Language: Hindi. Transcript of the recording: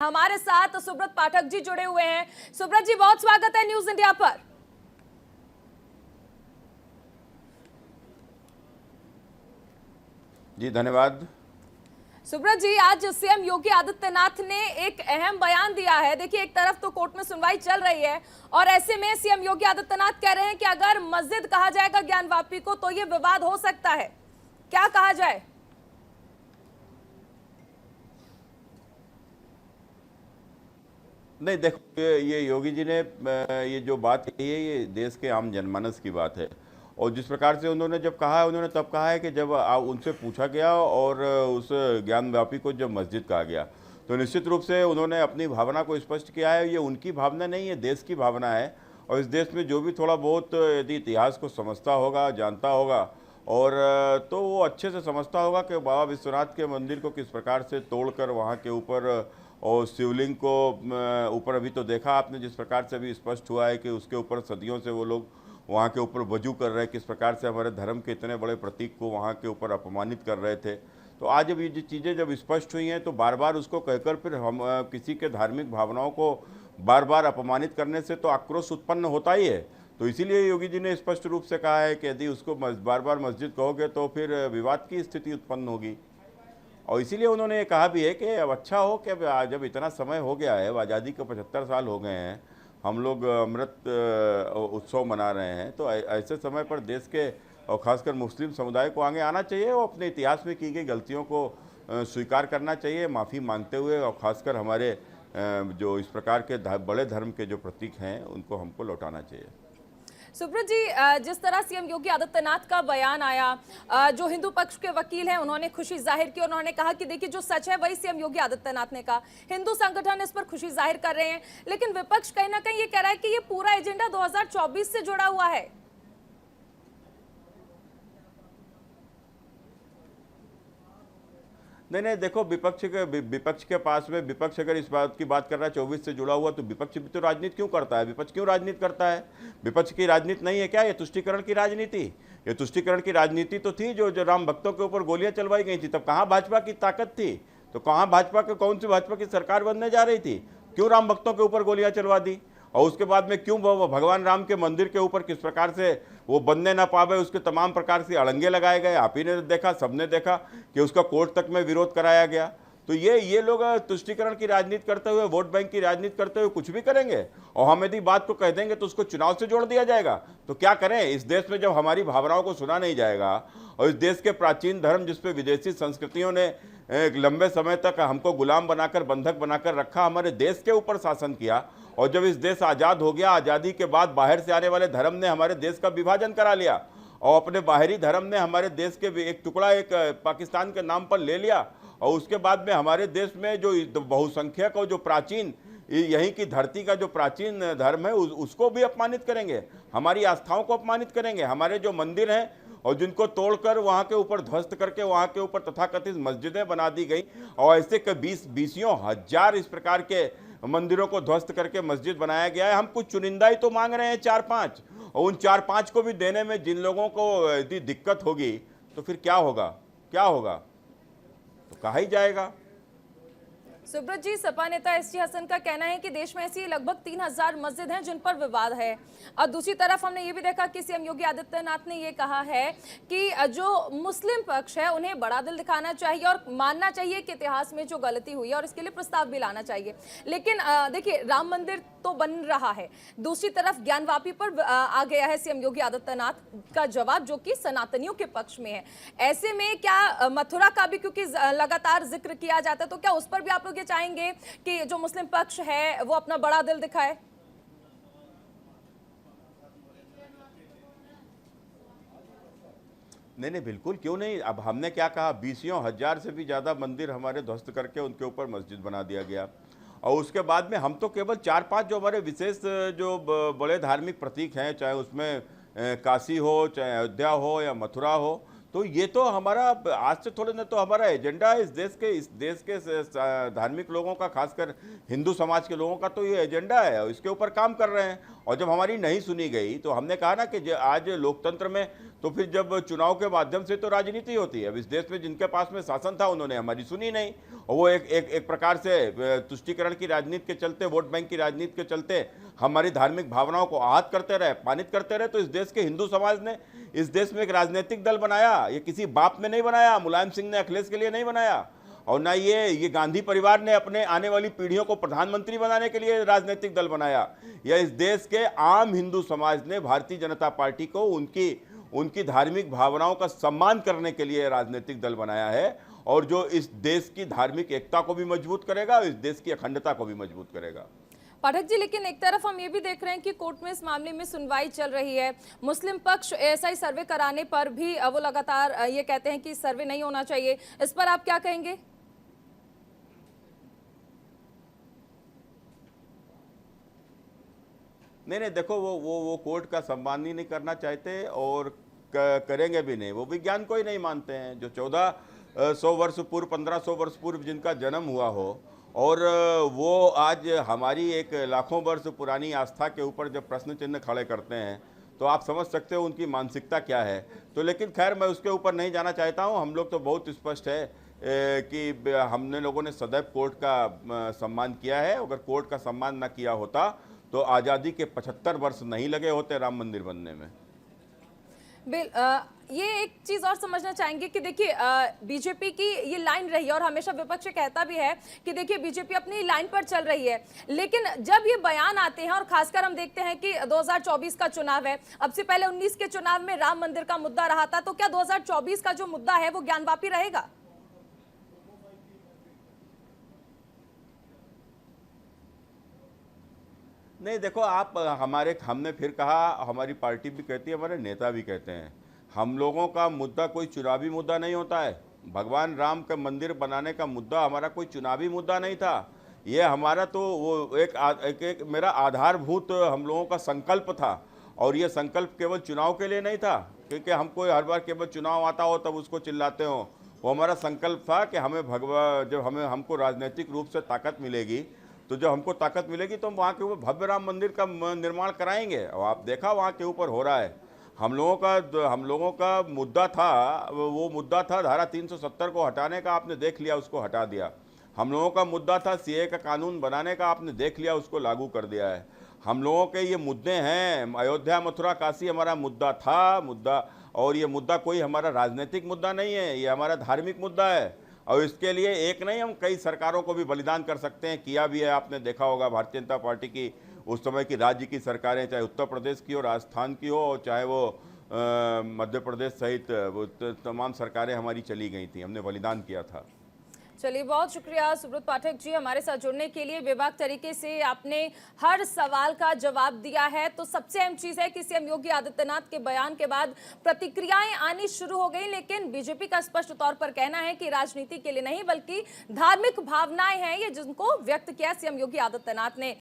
हमारे साथ सुब्रत पाठक जी जुड़े हुए हैं। सुब्रत जी, बहुत स्वागत है न्यूज इंडिया पर। जी धन्यवाद। सुब्रत जी, आज सीएम योगी आदित्यनाथ ने एक अहम बयान दिया है। देखिए, एक तरफ तो कोर्ट में सुनवाई चल रही है और ऐसे में सीएम योगी आदित्यनाथ कह रहे हैं कि अगर मस्जिद कहा जाएगा ज्ञानवापी को तो ये विवाद हो सकता है। क्या कहा जाए? नहीं देखो, ये योगी जी ने ये जो बात कही है ये देश के आम जनमानस की बात है। और जिस प्रकार से उन्होंने जब कहा है, उन्होंने तब कहा है कि जब उनसे पूछा गया और उस ज्ञानवापी को जब मस्जिद कहा गया तो निश्चित रूप से उन्होंने अपनी भावना को स्पष्ट किया है। ये उनकी भावना नहीं है, देश की भावना है। और इस देश में जो भी थोड़ा बहुत यदि इतिहास को समझता होगा, जानता होगा और तो वो अच्छे से समझता होगा कि बाबा विश्वनाथ के मंदिर को किस प्रकार से तोड़कर वहाँ के ऊपर और शिवलिंग को ऊपर अभी तो देखा आपने जिस प्रकार से अभी स्पष्ट हुआ है कि उसके ऊपर सदियों से वो लोग वहाँ के ऊपर वजू कर रहे हैं, किस प्रकार से हमारे धर्म के इतने बड़े प्रतीक को वहाँ के ऊपर अपमानित कर रहे थे। तो आज जब ये चीज़ें जब स्पष्ट हुई हैं तो बार बार उसको कहकर फिर हम किसी के धार्मिक भावनाओं को बार बार अपमानित करने से तो आक्रोश उत्पन्न होता ही है। तो इसीलिए योगी जी ने स्पष्ट रूप से कहा है कि यदि उसको बार बार मस्जिद कहोगे तो फिर विवाद की स्थिति उत्पन्न होगी। और इसीलिए उन्होंने ये कहा भी है कि अब अच्छा हो कि जब इतना समय हो गया है, आज़ादी के 75 साल हो गए हैं, हम लोग अमृत उत्सव मना रहे हैं, तो ऐसे समय पर देश के और ख़ासकर मुस्लिम समुदाय को आगे आना चाहिए और अपने इतिहास में की गई गलतियों को स्वीकार करना चाहिए, माफ़ी मांगते हुए, और ख़ासकर हमारे जो इस प्रकार के बड़े धर्म के जो प्रतीक हैं उनको हमको लौटाना चाहिए। सुब्रत जी, जिस तरह सीएम योगी आदित्यनाथ का बयान आया, जो हिंदू पक्ष के वकील हैं उन्होंने खुशी जाहिर की। उन्होंने कहा कि देखिए, जो सच है वही सीएम योगी आदित्यनाथ ने कहा। हिंदू संगठन इस पर खुशी जाहिर कर रहे हैं, लेकिन विपक्ष कहीं ना कहीं ये कह रहा है कि ये पूरा एजेंडा 2024 से जुड़ा हुआ है। नहीं देखो, विपक्ष के पास में विपक्ष अगर इस बात की बात कर रहा है 24 से जुड़ा हुआ, तो विपक्ष भी तो राजनीति क्यों करता है? विपक्ष क्यों राजनीति करता है? विपक्ष की राजनीति नहीं है क्या ये तुष्टीकरण की राजनीति? ये तुष्टीकरण की राजनीति तो थी जो राम भक्तों के ऊपर गोलियां चलवाई गई थी। तब कहाँ भाजपा की ताकत थी? तो कहाँ भाजपा के, कौन सी भाजपा की सरकार बनने जा रही थी? क्यों राम भक्तों के ऊपर गोलियां चलवा दी? और उसके बाद में क्यों भगवान राम के मंदिर के ऊपर किस प्रकार से वो बनने ना पावे, उसके तमाम प्रकार से अड़ंगे लगाए गए। आप ही ने देखा, सबने देखा कि उसका कोर्ट तक में विरोध कराया गया। तो ये लोग तुष्टीकरण की राजनीति करते हुए, वोट बैंक की राजनीति करते हुए कुछ भी करेंगे। और हम यदि बात को कह देंगे तो उसको चुनाव से जोड़ दिया जाएगा। तो क्या करें? इस देश में जब हमारी भावनाओं को सुना नहीं जाएगा और इस देश के प्राचीन धर्म जिसपे विदेशी संस्कृतियों ने एक लंबे समय तक हमको गुलाम बनाकर, बंधक बनाकर रखा, हमारे देश के ऊपर शासन किया, और जब इस देश आज़ाद हो गया, आज़ादी के बाद बाहर से आने वाले धर्म ने हमारे देश का विभाजन करा लिया और अपने बाहरी धर्म ने हमारे देश के एक टुकड़ा एक पाकिस्तान के नाम पर ले लिया। और उसके बाद में हमारे देश में जो बहुसंख्यक और जो प्राचीन यहीं की धरती का जो प्राचीन धर्म है उसको भी अपमानित करेंगे, हमारी आस्थाओं को अपमानित करेंगे। हमारे जो मंदिर हैं और जिनको तोड़कर वहाँ के ऊपर ध्वस्त करके वहाँ के ऊपर तथाकथित मस्जिदें बना दी गई, और ऐसे के 20-20 हजार इस प्रकार के मंदिरों को ध्वस्त करके मस्जिद बनाया गया है। हम कुछ चुनिंदा ही तो मांग रहे हैं, 4-5, और उन 4-5 को भी देने में जिन लोगों को यदि दिक्कत होगी तो फिर क्या होगा? क्या होगा? तो कहा ही जाएगा। सुब्रत जी, सपा नेता एसटी हसन का कहना है कि देश में ऐसी लगभग 3000 मस्जिद हैं जिन पर विवाद है। और दूसरी तरफ हमने ये भी देखा कि सीएम योगी आदित्यनाथ ने ये कहा है कि जो मुस्लिम पक्ष है उन्हें बड़ा दिल दिखाना चाहिए और मानना चाहिए कि इतिहास में जो गलती हुई है और इसके लिए प्रस्ताव भी लाना चाहिए। लेकिन देखिए, राम मंदिर तो बन रहा है, दूसरी तरफ ज्ञानवापी पर आ गया है सीएम योगी आदित्यनाथ का जवाब, जो कि सनातनियों के पक्ष में है। ऐसे में क्या मथुरा का भी क्योंकि लगातार जिक्र किया जाता है, तो क्या उस पर भी आप लोग ये चाहेंगे कि जो मुस्लिम पक्ष है वो अपना बड़ा दिल दिखाए? नहीं बिल्कुल, क्यों नहीं। अब हमने क्या कहा, 20 हजार से भी ज़्यादा मंदिर हमारे ध्वस्त करके उनके ऊपर मस्जिद बना दिया गया। और उसके बाद में हम तो केवल 4-5 जो हमारे विशेष जो बड़े धार्मिक प्रतीक हैं, चाहे उसमें काशी हो, चाहे अयोध्या हो या मथुरा हो, तो ये तो हमारा आज से थोड़े ना तो हमारा एजेंडा है। इस देश के धार्मिक लोगों का, खासकर हिंदू समाज के लोगों का तो ये एजेंडा है और इसके ऊपर काम कर रहे हैं। और जब हमारी नहीं सुनी गई तो हमने कहा ना कि आज लोकतंत्र में तो फिर जब चुनाव के माध्यम से तो राजनीति होती है। अब इस देश में जिनके पास में शासन था उन्होंने हमारी सुनी नहीं, और वो एक प्रकार से तुष्टीकरण की राजनीति के चलते, वोट बैंक की राजनीति के चलते हमारी धार्मिक भावनाओं को आहत करते रहे, पानित करते रहे। तो इस देश के हिंदू समाज ने इस देश में एक राजनीतिक दल बनाया। ये किसी बाप ने नहीं बनाया, मुलायम सिंह ने अखिलेश के लिए नहीं बनाया, और ना ये गांधी परिवार ने अपने आने वाली पीढ़ियों को प्रधानमंत्री बनाने के लिए राजनीतिक दल बनाया। यह इस देश के आम हिंदू समाज ने भारतीय जनता पार्टी को उनकी धार्मिक भावनाओं का सम्मान करने के लिए राजनीतिक दल बनाया है, और जो इस देश की धार्मिक एकता को भी मजबूत करेगा, इस देश की अखंडता को भी मजबूत करेगा। पाठक जी, लेकिन एक तरफ हम ये भी देख रहे हैं कि कोर्ट में इस मामले में सुनवाई चल रही है। मुस्लिम पक्ष एएसआई सर्वे कराने पर भी वो लगातार ये कहते हैं कि सर्वे नहीं होना चाहिए। इस पर आप क्या कहेंगे? नहीं, देखो, वो कोर्ट का सम्मान ही नहीं करना चाहते, और करेंगे भी नहीं। वो विज्ञान को ही नहीं मानते हैं। जो 1400 वर्ष पूर्व, 1500 वर्ष पूर्व जिनका जन्म हुआ हो, और वो आज हमारी एक लाखों वर्ष पुरानी आस्था के ऊपर जब प्रश्न चिन्ह खड़े करते हैं, तो आप समझ सकते हो उनकी मानसिकता क्या है। तो लेकिन खैर, मैं उसके ऊपर नहीं जाना चाहता हूँ। हम लोग तो बहुत स्पष्ट है कि हमने लोगों ने सदैव कोर्ट का सम्मान किया है। अगर कोर्ट का सम्मान न किया होता तो आज़ादी के 75 वर्ष नहीं लगे होते राम मंदिर बनने में। ये एक चीज और समझना चाहेंगे कि देखिए, बीजेपी की ये लाइन रही है, और हमेशा विपक्ष कहता भी है कि देखिए बीजेपी अपनी लाइन पर चल रही है। लेकिन जब ये बयान आते हैं, और खासकर हम देखते हैं कि 2024 का चुनाव है, अब से पहले 19 के चुनाव में राम मंदिर का मुद्दा रहा था, तो क्या 2024 का जो मुद्दा है वो ज्ञानवापी रहेगा? नहीं, देखो, आप हमने फिर कहा, हमारी पार्टी भी कहती है, हमारे नेता भी कहते हैं, हम लोगों का मुद्दा कोई चुनावी मुद्दा नहीं होता है। भगवान राम का मंदिर बनाने का मुद्दा हमारा कोई चुनावी मुद्दा नहीं था। ये हमारा तो वो एक मेरा आधारभूत हम लोगों का संकल्प था, और ये संकल्प केवल चुनाव के लिए नहीं था, क्योंकि हमको हर बार केवल चुनाव आता हो तब उसको चिल्लाते हो। वो हमारा संकल्प था कि जब हमको राजनीतिक रूप से ताकत मिलेगी, तो जब हमको ताकत मिलेगी तो हम वहाँ के ऊपर भव्य राम मंदिर का निर्माण कराएंगे। और आप देखा वहाँ के ऊपर हो रहा है। हम लोगों का मुद्दा था, वो मुद्दा था धारा 370 को हटाने का, आपने देख लिया, उसको हटा दिया। हम लोगों का मुद्दा था सीए का कानून बनाने का, आपने देख लिया, उसको लागू कर दिया है। हम लोगों के ये मुद्दे हैं, अयोध्या, मथुरा, काशी हमारा मुद्दा था, और ये मुद्दा कोई हमारा राजनीतिक मुद्दा नहीं है, ये हमारा धार्मिक मुद्दा है। और इसके लिए एक नहीं, हम कई सरकारों को भी बलिदान कर सकते हैं, किया भी है। आपने देखा होगा भारतीय जनता पार्टी की उस समय की राज्य की सरकारें, चाहे उत्तर प्रदेश की हो, राजस्थान की हो, और चाहे वो मध्य प्रदेश सहित वो तमाम सरकारें हमारी चली गई थी, हमने बलिदान किया था। चलिए, बहुत शुक्रिया सुब्रत पाठक जी हमारे साथ जुड़ने के लिए। बेबाक तरीके से आपने हर सवाल का जवाब दिया है। तो सबसे अहम चीज है कि सीएम योगी आदित्यनाथ के बयान के बाद प्रतिक्रियाएं आनी शुरू हो गई, लेकिन बीजेपी का स्पष्ट तौर पर कहना है कि राजनीति के लिए नहीं बल्कि धार्मिक भावनाएं हैं ये जिनको व्यक्त किया सीएम योगी आदित्यनाथ ने।